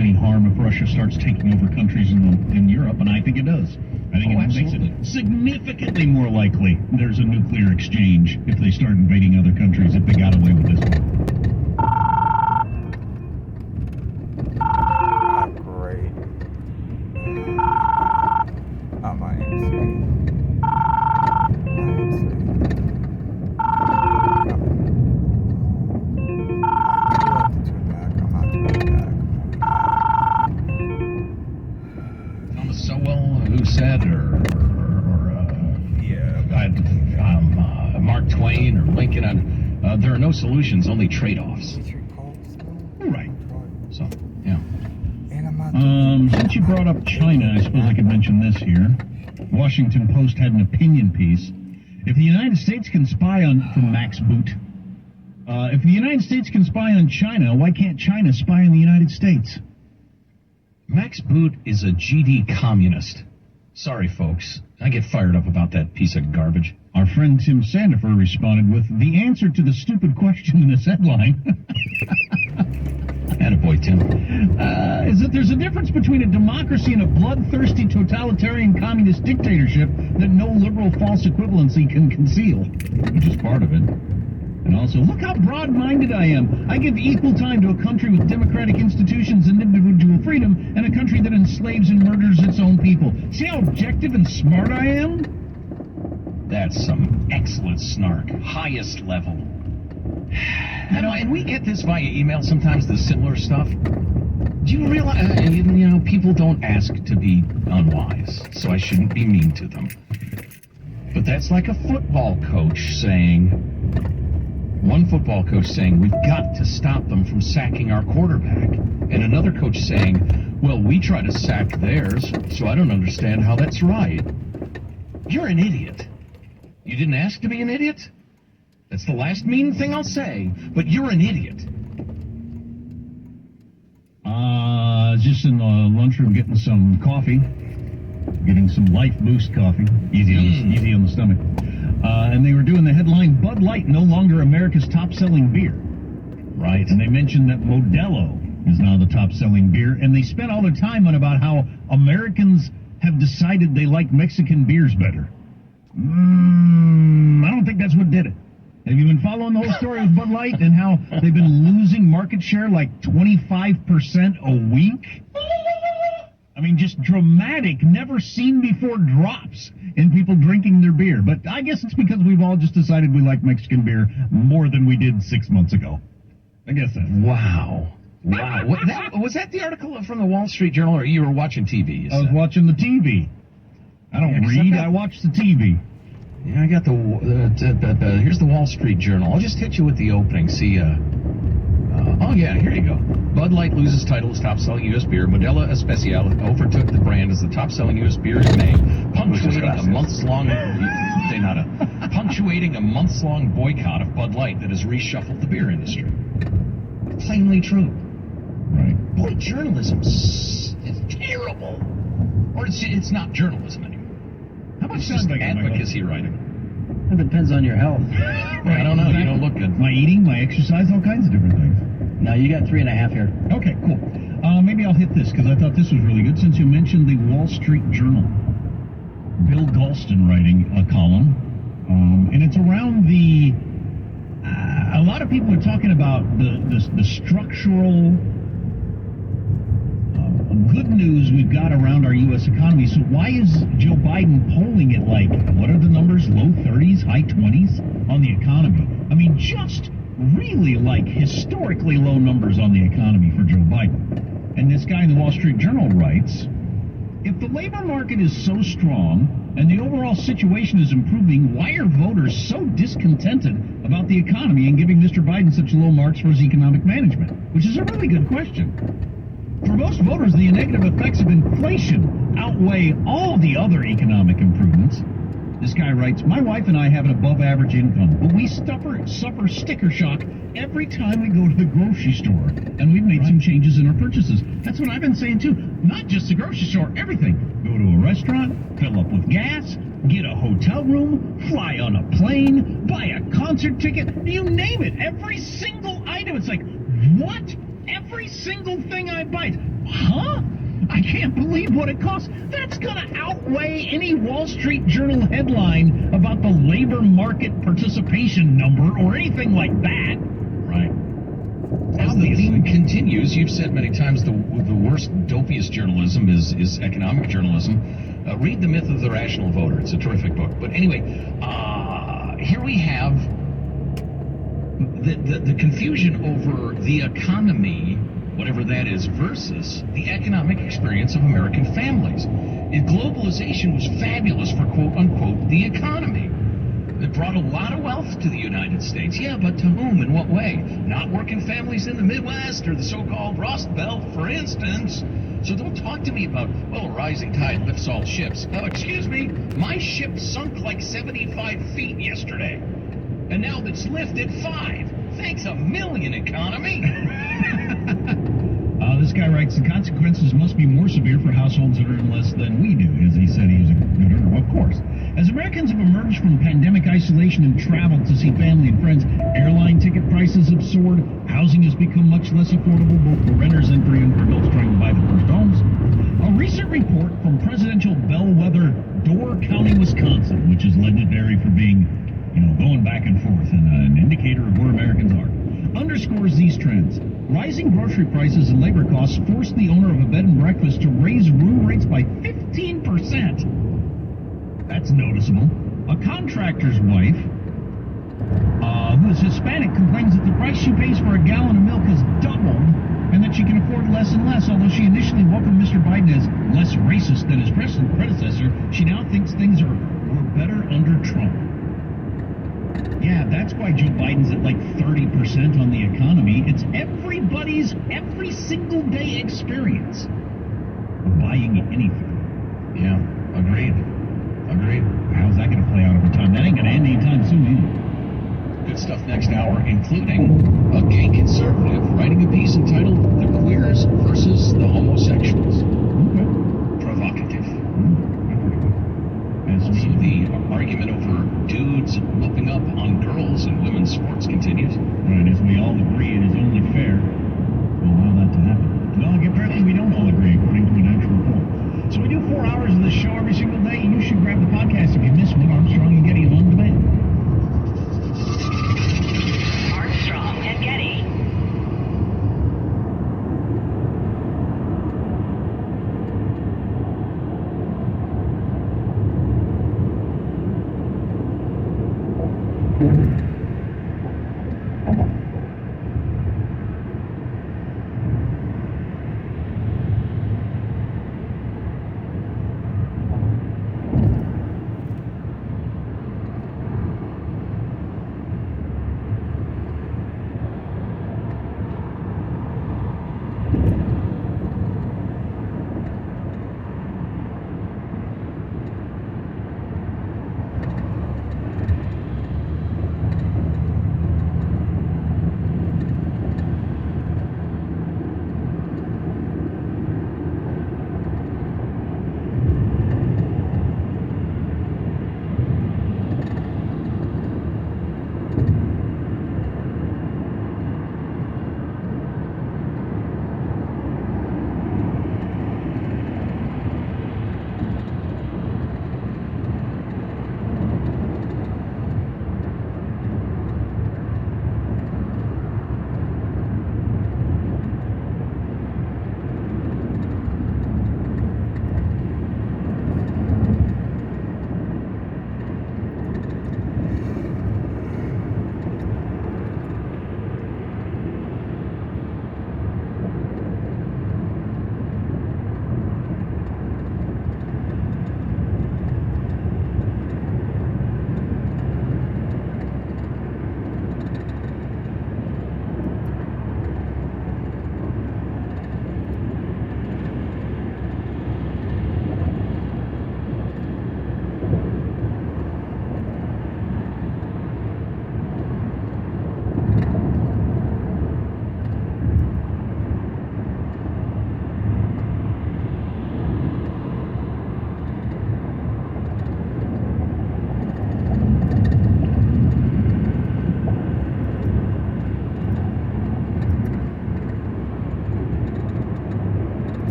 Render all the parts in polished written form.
any harm if Russia starts taking over countries in Europe, and I think it does. I think it makes it significantly more likely there's a nuclear exchange if they start invading other countries, if they got away with this one. Great. Oh, my MC. Thomas Sowell, who said, Mark Twain or Lincoln, there are no solutions, only trade-offs. Right. So, yeah. Since you brought up China, I suppose I could mention this here. Washington Post had an opinion piece. If the United States can spy on, from Max Boot, if the United States can spy on China, why can't China spy on the United States? Max Boot is a GD communist. Sorry, folks. I get fired up about that piece of garbage. Our friend Tim Sandifer responded with the answer to the stupid question in this headline. Attaboy, Tim. Is that there's a difference between a democracy and a bloodthirsty totalitarian communist dictatorship that no liberal false equivalency can conceal, which is part of it. And also, look how broad-minded I am. I give equal time to a country with democratic institutions and individual freedom and a country that enslaves and murders its own people. See how objective and smart I am? That's some excellent snark. Highest level. And we get this via email sometimes, this similar stuff. Do you realize, people don't ask to be unwise, so I shouldn't be mean to them. But that's like a football coach saying... One football coach saying, we've got to stop them from sacking our quarterback. And another coach saying, well, we try to sack theirs, so I don't understand how that's right. You're an idiot. You didn't ask to be an idiot? That's the last mean thing I'll say, but you're an idiot. Just in the lunchroom getting some coffee. Getting some Life Boost coffee. Easy on the stomach. And they were doing the headline, Bud Light no longer America's top-selling beer. Right. And they mentioned that Modelo is now the top-selling beer, and they spent all their time on about how Americans have decided they like Mexican beers better. I don't think that's what did it. Have you been following the whole story with Bud Light and how they've been losing market share like 25% a week? I mean, just dramatic, never-seen-before drops in people drinking their beer. But I guess it's because we've all just decided we like Mexican beer more than we did 6 months ago. I guess that's... Wow. Was that the article from the Wall Street Journal, or you were watching TV? I was watching the TV. I don't read, I watch the TV. Yeah, I got here's the Wall Street Journal. I'll just hit you with the opening. See, here you go. Bud Light loses title as top-selling U.S. beer. Modelo Especial overtook the brand as the top-selling U.S. beer in May, punctuating a months-long boycott of Bud Light that has reshuffled the beer industry. Plainly true. Right. Boy, journalism is terrible. Or it's not journalism anymore. How much advocacy writing? It depends on your health. I don't know. You don't look good. My eating, my exercise, all kinds of different things. No, you got 3.5 here. Okay, cool. Maybe I'll hit this because I thought this was really good since you mentioned the Wall Street Journal. Bill Galston writing a column, and it's around the... a lot of people are talking about the structural good news we've got around our U.S. economy. So why is Joe Biden polling it like, what are the numbers, low 30s, high 20s on the economy? I mean, just really like historically low numbers on the economy for Joe Biden. And this guy in the Wall Street Journal writes, if the labor market is so strong and the overall situation is improving, why are voters so discontented about the economy and giving Mr. Biden such low marks for his economic management? Which is a really good question. For most voters, the negative effects of inflation outweigh all the other economic improvements. This guy writes, my wife and I have an above-average income, but we suffer sticker shock every time we go to the grocery store, and we've made some changes in our purchases. That's what I've been saying, too. Not just the grocery store, everything. Go to a restaurant, fill up with gas, get a hotel room, fly on a plane, buy a concert ticket, you name it. Every single item. It's like, what? Every single thing I buy. Huh? I can't believe what it costs. That's gonna outweigh any Wall Street Journal headline about the labor market participation number or anything like that. Right. As the theme continues, you've said many times the worst, dopiest journalism is economic journalism. Read The Myth of the Rational Voter. It's a terrific book. But anyway, here we have the confusion over the economy, whatever that is, versus the economic experience of American families. Globalization was fabulous for quote-unquote the economy. It brought a lot of wealth to the United States. Yeah, but to whom? In what way? Not working families in the Midwest or the so-called Rust Belt, for instance. So don't talk to me about, well, a rising tide lifts all ships. Oh, excuse me, my ship sunk like 75 feet yesterday. And now it's lifted 5. Thanks a million, economy. This guy writes, the consequences must be more severe for households that earn less than we do, as he said he was a good earner. Of course. As Americans have emerged from pandemic isolation and traveled to see family and friends, airline ticket prices have soared, housing has become much less affordable, both for renters and for younger adults trying to buy their first homes. A recent report from presidential bellwether Door County, Wisconsin, which is legendary for being, going back and forth and an indicator of where Americans are, underscores these trends. Rising grocery prices and labor costs forced the owner of a bed and breakfast to raise room rates by 15%. That's noticeable. A contractor's wife, who is Hispanic, complains that the price she pays for a gallon of milk has doubled and that she can afford less and less. Although she initially welcomed Mr. Biden as less racist than his predecessor, she now thinks things were better under Trump. Yeah, that's why Joe Biden's at like 30% on the economy. It's everybody's every single day experience of buying anything. Yeah, agreed. How's that going to play out over time? That ain't going to end anytime soon either. Good stuff next hour, including a gay conservative writing a piece entitled The Queers versus the Homosexuals. Okay. Provocative. Also, the argument over dudes whooping up on girls in women's sports continues. Right, as we all agree, it is only fair to allow that to happen. Well, apparently we don't all agree, according to an actual poll. So we do 4 hours of this show every single day. You should grab the podcast if you miss one. Armstrong and Getty on demand. Armstrong and Getty.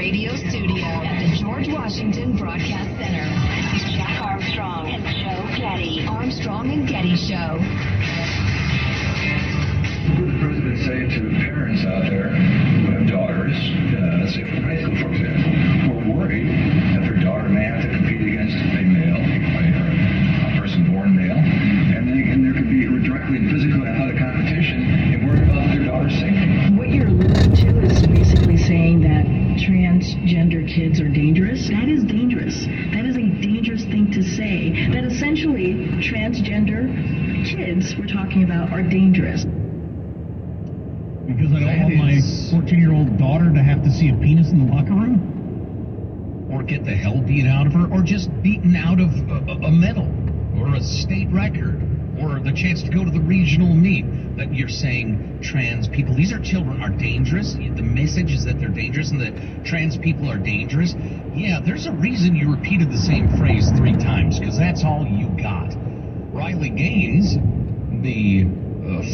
radio studio at the George Washington Broadcast Center. Jack Armstrong and Joe Getty. Armstrong and Getty Show. What would the president say to parents out there who have daughters, let's say from high school, for example, who are worried that their daughter may have to compete against a male, a person born male, and then again there could be directly physical and athletic competition and worried about their daughter's safety? What you're alluding to is basically saying that transgender kids are dangerous. That is dangerous. That is a dangerous thing to say. That essentially transgender kids we're talking about are dangerous. Because I don't want my 14-year-old daughter to have to see a penis in the locker room? Or get the hell beat out of her, or just beaten out of a medal, or a state record, or the chance to go to the regional meet. That you're saying trans people, these are children, are dangerous. The message is that they're dangerous and that trans people are dangerous. Yeah, there's a reason you repeated the same phrase 3 times, because that's all you got. Riley Gaines, the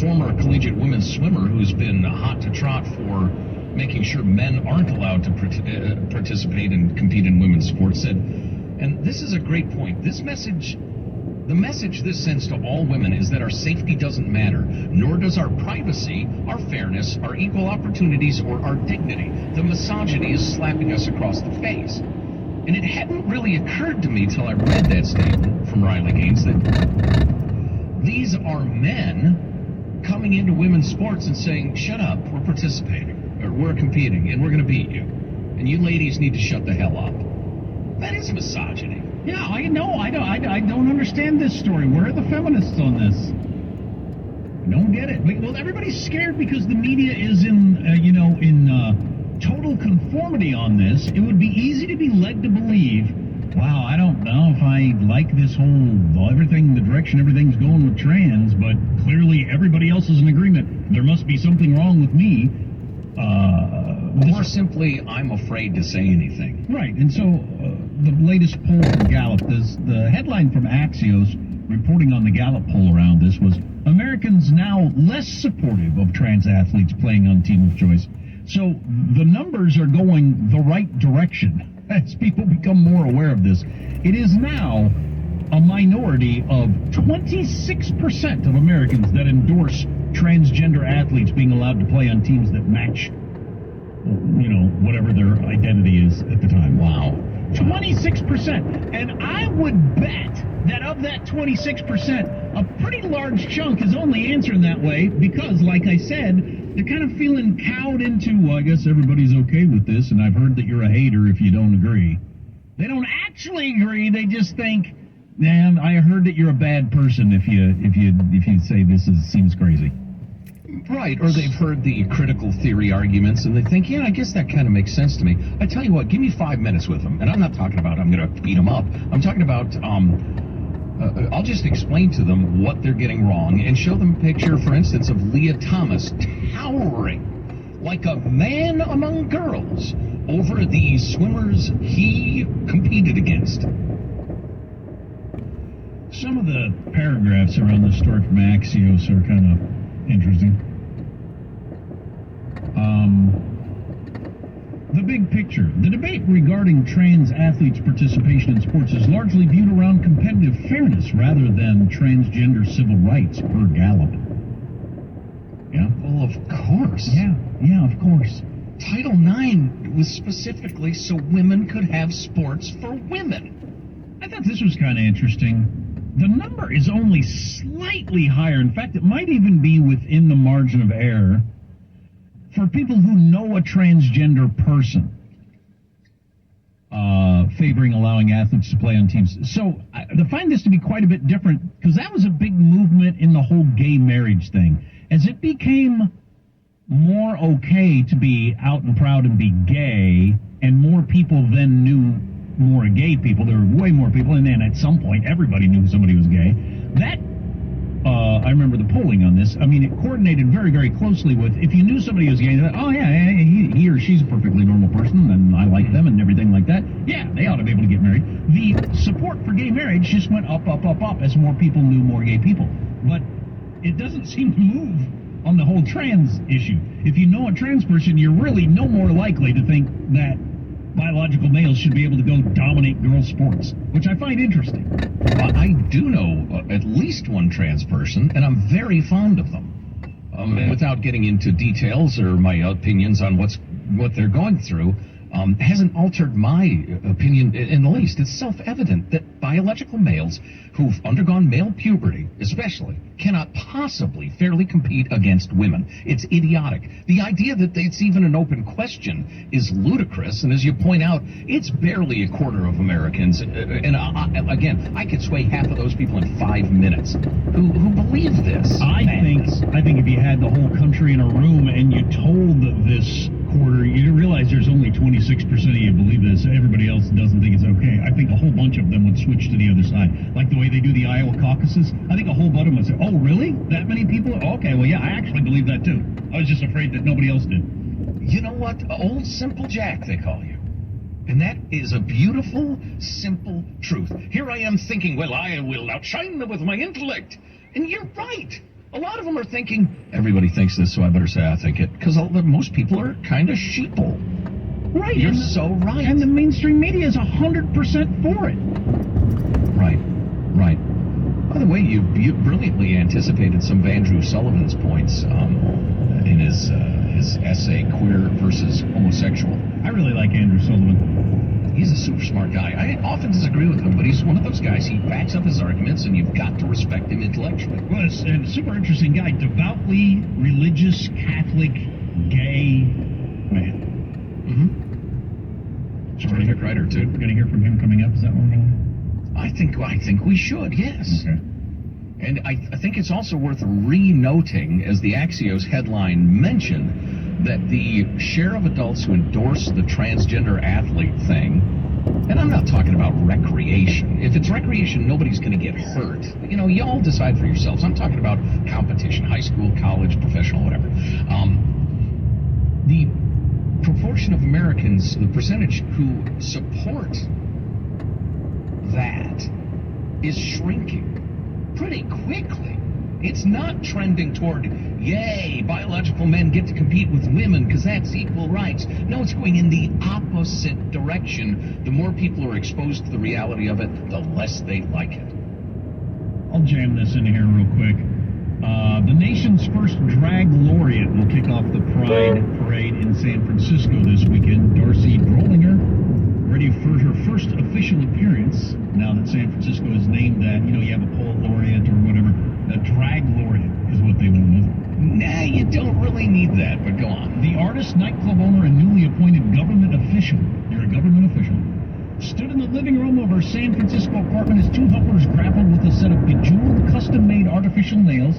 former collegiate women's swimmer who's been hot to trot for making sure men aren't allowed to participate and compete in women's sports, said, and this is a great point, the message this sends to all women is that our safety doesn't matter, nor does our privacy, our fairness, our equal opportunities, or our dignity. The misogyny is slapping us across the face. And it hadn't really occurred to me till I read that statement from Riley Gaines that these are men coming into women's sports and saying, shut up, we're participating, or we're competing, and we're going to beat you. And you ladies need to shut the hell up. That is misogyny. Yeah, I know. I don't understand this story. Where are the feminists on this? I don't get it. Well, everybody's scared because the media is in total conformity on this. It would be easy to be led to believe, wow, I don't know if I like this the direction everything's going with trans, but clearly everybody else is in agreement. There must be something wrong with me. Or simply, I'm afraid to say anything. Right, and so the latest poll from Gallup, the headline from Axios reporting on the Gallup poll around this was, Americans now less supportive of trans athletes playing on Team of Choice. So the numbers are going the right direction as people become more aware of this. It is now a minority of 26% of Americans that endorse transgender athletes being allowed to play on teams that match, whatever their identity is at the time. Wow. 26%. And I would bet that of that 26%, a pretty large chunk is only answering that way because, like I said, they're kind of feeling cowed into, well, I guess everybody's okay with this, and I've heard that you're a hater if you don't agree. They don't actually agree, they just think, man, I heard that you're a bad person if you say this seems crazy. Right, or they've heard the critical theory arguments and they think, yeah, I guess that kind of makes sense to me. I tell you what, give me 5 minutes with them, and I'm not talking about I'm going to beat them up. I'm talking about I'll just explain to them what they're getting wrong and show them a picture, for instance, of Leah Thomas towering like a man among girls over the swimmers he competed against. Some of the paragraphs around the story from Axios are kind of interesting. The big picture. The debate regarding trans athletes' participation in sports is largely viewed around competitive fairness rather than transgender civil rights, per Gallup. Yeah? Well, of course. Yeah, of course. Title IX was specifically so women could have sports for women. I thought this was kind of interesting. The number is only slightly higher. In fact, it might even be within the margin of error for people who know a transgender person, favoring allowing athletes to play on teams. So I find this to be quite a bit different, because that was a big movement in the whole gay marriage thing. As it became more okay to be out and proud and be gay, and more people then knew more gay people, there were way more people, and then at some point everybody knew somebody was gay. That I remember the polling on this. I mean, it coordinated very, very closely with, if you knew somebody was gay, oh yeah, he or she's a perfectly normal person, and I like them and everything like that. Yeah, they ought to be able to get married. The support for gay marriage just went up as more people knew more gay people. But it doesn't seem to move on the whole trans issue. If you know a trans person, you're really no more likely to think that biological males should be able to go dominate girls' sports, which I find interesting. I do know at least one trans person, and I'm very fond of them. Without getting into details or my opinions on what they're going through, hasn't altered my opinion in the least. It's self-evident that biological males who've undergone male puberty, especially, cannot possibly fairly compete against women. It's idiotic. The idea that it's even an open question is ludicrous, and as you point out, it's barely a quarter of Americans. And again, I could sway half of those people in 5 minutes who believe this. I think if you had the whole country in a room and you told this quarter, you realize there's only 26% of you believe this. Everybody else doesn't think it's okay. I think a whole bunch of them would switch to the other side. Like the way they do the Iowa caucuses. I think a whole bunch of them would say, oh, really? That many people? Okay, well, yeah, I actually believe that too. I was just afraid that nobody else did. You know what? Old Simple Jack, they call you. And that is a beautiful, simple truth. Here I am thinking, well, I will outshine them with my intellect. And you're right. A lot of them are thinking, everybody thinks this, so I better say I think it. Because most people are kind of sheeple. Right. You're so right. And the mainstream media is 100% for it. Right. By the way, you brilliantly anticipated some of Andrew Sullivan's points in his essay, Queer versus Homosexual. I really like Andrew Sullivan. He's a super smart guy. I often disagree with him, but he's one of those guys. He backs up his arguments, and you've got to respect him intellectually. Well, it's a super interesting guy. Devoutly religious, Catholic, gay man. Terrific writer, too. We're going to hear from him coming up. Is that what we're going to? I think we should, yes. Okay. And I think it's also worth re-noting, as the Axios headline mentioned, that the share of adults who endorse the transgender athlete thing, and I'm not talking about recreation. If it's recreation, nobody's going to get hurt. You know, you all decide for yourselves. I'm talking about competition, high school, college, professional, whatever. The proportion of Americans, the percentage who support that is shrinking pretty quickly. It's not trending toward, yay, biological men get to compete with women because that's equal rights. No, it's going in the opposite direction. The more people are exposed to the reality of it, the less they like it. I'll jam this in here real quick. The nation's first drag laureate will kick off the Pride Parade in San Francisco this weekend. Darcy Drollinger, ready for her first official appearance now that San Francisco has named that. You know, you have a poet laureate or whatever. A drag laureate is what they want. Nah, you don't really need that, but go on. The artist, nightclub owner, and newly appointed government official, you're a government official, stood in the living room of her San Francisco apartment as two helpers grappled with a set of bejeweled, custom-made artificial nails,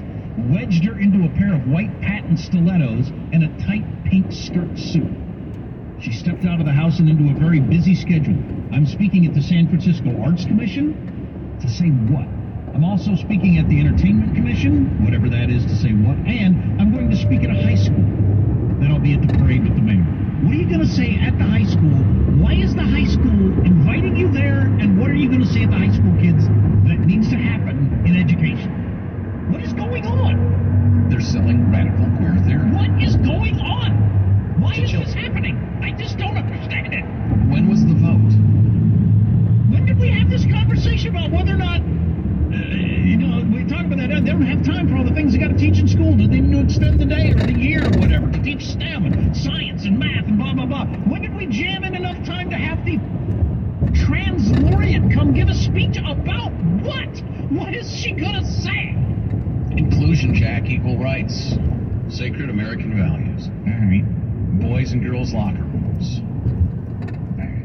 wedged her into a pair of white patent stilettos, and a tight pink skirt suit. She stepped out of the house and into a very busy schedule. I'm speaking at the San Francisco Arts Commission. To say what? I'm also speaking at the Entertainment Commission, whatever that is, to say what, and I'm going to speak at a high school. Then I'll be at the parade with the mayor. What are you going to say at the high school? Why is the high school inviting you there? And what are you going to say at the high school kids that needs to happen in education? What is going on? They're selling radical queer theory. What is going on? Why is this happening? I just don't understand it. When was the vote? When did we have this conversation about whether or not, we talk about that, they don't have time for all the things they got to teach in school. Do they need to extend the day or the year or whatever to teach STEM and science and math and blah, blah, blah? When did we jam in enough time to have the trans laureate come give a speech about what? What is she going to say? Inclusion, Jack, equal rights, sacred American values. All right. Boys and girls locker rooms.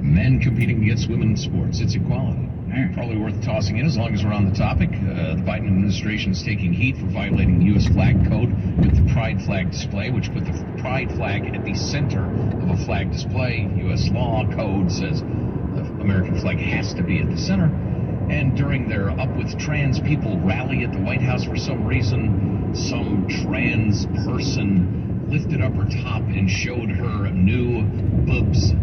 Men competing against women in sports. It's equality. Probably worth tossing in as long as we're on the topic. The Biden administration is taking heat for violating the U.S. flag code with the pride flag display, which put the pride flag at the center of a flag display. U.S. law code says the American flag has to be at the center. And during their Up With Trans People rally at the White House, for some reason, some trans person lifted up her top and showed her new boobs.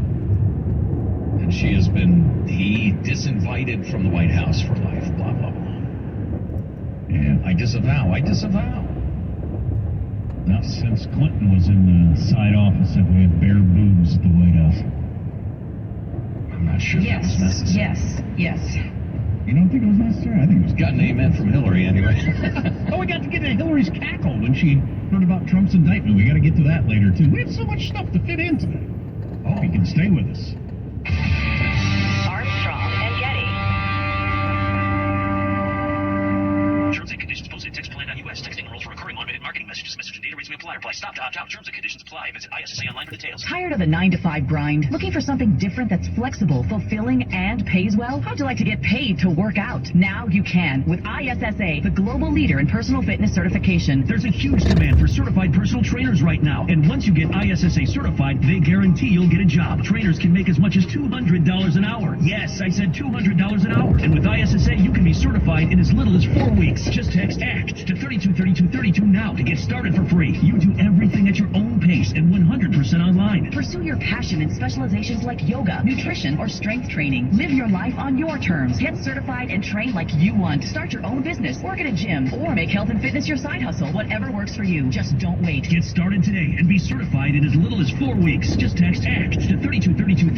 And she has been disinvited from the White House for life, blah, blah, blah. Yeah, I disavow. Not since Clinton was in the side office that we had bare boobs at the White House. much if it was necessary. Yes. You don't think it was necessary? I think it was. Got an amen from Hillary anyway. Oh, we got to get to Hillary's cackle when she heard about Trump's indictment. We got to get to that later, too. We have so much stuff to fit in today. Oh, you can stay with us. Armstrong and Getty. Terms and conditions posted. Text plan on US. Texting enrolls for recurring automated marketing messages. Message and data rates may apply. Apply stop to opt out. Terms and conditions apply. Visit ISSA online for details. Tired of the 9-to-5 grind? Looking for something different that's flexible, fulfilling, and pays well? How'd you like to get paid to work out? Now you can with ISSA, the global leader in personal fitness certification. There's a huge demand for certified personal trainers right now. And once you get ISSA certified, they guarantee you'll get a job. Trainers can make as much as $200 an hour. Yes, I said $200 an hour. And with ISSA, you can be certified in as little as 4 weeks. Just text ACT to 323232 now to get started for free. You do everything at your own pace and 100% online. Pursue your passion in specializations like yoga, nutrition, or strength training. Live your life on your terms. Get certified and train like you want. Start your own business, work at a gym, or make health and fitness your side hustle. Whatever works for you. Just don't wait. Get started today and be certified in as little as 4 weeks. Just text ACT to 323232.